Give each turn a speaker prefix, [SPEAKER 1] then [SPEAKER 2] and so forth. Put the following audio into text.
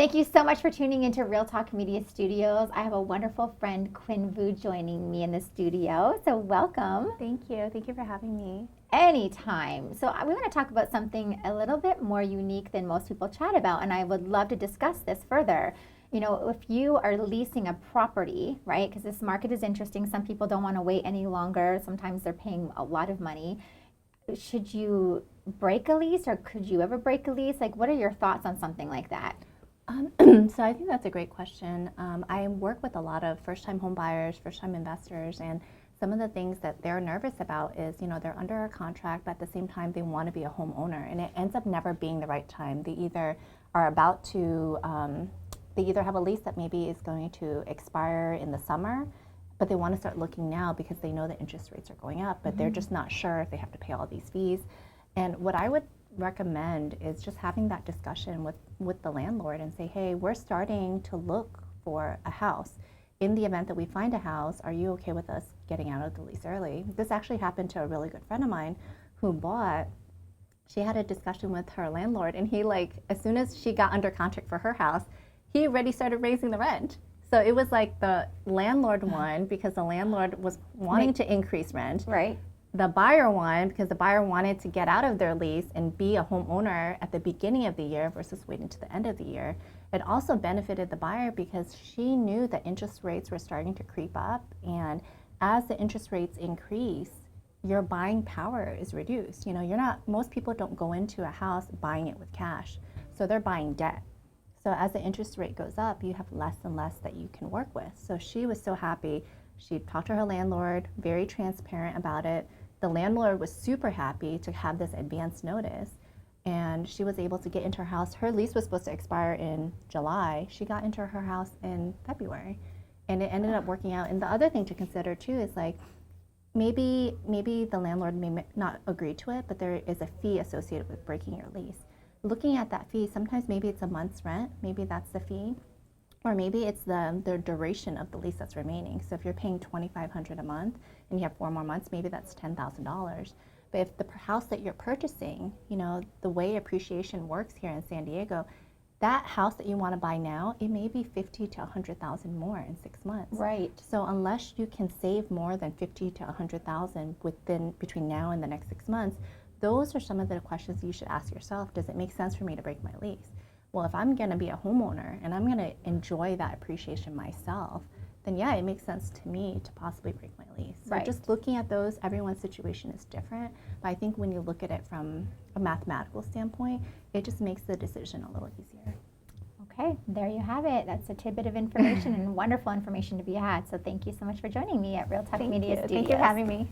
[SPEAKER 1] Thank you so much for tuning into Real Talk Media Studios. I have a wonderful friend, Quynh Vu, joining me in the studio. So welcome.
[SPEAKER 2] Thank you. Thank you for having me.
[SPEAKER 1] Anytime. So we want to talk about something a little bit more unique than most people chat about, and I would love to discuss this further. You know, if you are leasing a property, right, because this market is interesting. Some people don't want to wait any longer. Sometimes they're paying a lot of money. Should you break a lease, or could you ever break a lease? Like, what are your thoughts on something like that?
[SPEAKER 2] So I think that's a great question. I work with a lot of first-time home buyers, first-time investors, and some of the things that they're nervous about is, you know, they're under a contract, but at the same time they want to be a homeowner, and it ends up never being the right time. They either are about to, they either have a lease that maybe is going to expire in the summer, but they want to start looking now because they know the interest rates are going up, but they're just not sure if they have to pay all these fees. And what I would recommend is just having that discussion with the landlord and say, hey, we're starting to look for a house. In the event that we find a house, are you okay with us getting out of the lease early? This actually happened to a really good friend of mine who bought. She had a discussion with her landlord, and he, like, as soon as she got under contract for her house, he already started raising the rent. So it was like the landlord won because the landlord was wanting to increase rent.
[SPEAKER 1] Right.
[SPEAKER 2] The buyer won because the buyer wanted to get out of their lease and be a homeowner at the beginning of the year versus waiting to the end of the year. It also benefited the buyer because she knew that interest rates were starting to creep up, and as the interest rates increase, your buying power is reduced. You know, most people don't go into a house buying it with cash, so they're buying debt. So as the interest rate goes up, you have less and less that you can work with. So she was so happy. She talked to her landlord, very transparent about it. The landlord was super happy to have this advance notice, and she was able to get into her house. Her lease was supposed to expire in July. She got into her house in February, and it ended up working out. And the other thing to consider too is, like, maybe the landlord may not agree to it, but there is a fee associated with breaking your lease. Looking at that fee, sometimes maybe it's a month's rent, maybe that's the fee. Or maybe it's the duration of the lease that's remaining. So if you're paying $2,500 a month and you have 4 more months, maybe that's $10,000. But if the house that you're purchasing, you know, the way appreciation works here in San Diego, that house that you want to buy now, it may be $50,000 to $100,000 more in 6 months.
[SPEAKER 1] Right.
[SPEAKER 2] So unless you can save more than $50,000 to $100,000 between now and the next 6 months, those are some of the questions you should ask yourself. Does it make sense for me to break my lease? Well, if I'm going to be a homeowner and I'm going to enjoy that appreciation myself, then yeah, it makes sense to me to possibly break my lease. So
[SPEAKER 1] Right.
[SPEAKER 2] just looking at those, everyone's situation is different. But I think when you look at it from a mathematical standpoint, it just makes the decision a little easier.
[SPEAKER 1] Okay, there you have it. That's a tidbit of information and wonderful information to be had. So thank you so much for joining me at Real Talk Media Studios.
[SPEAKER 2] Thank you for having me.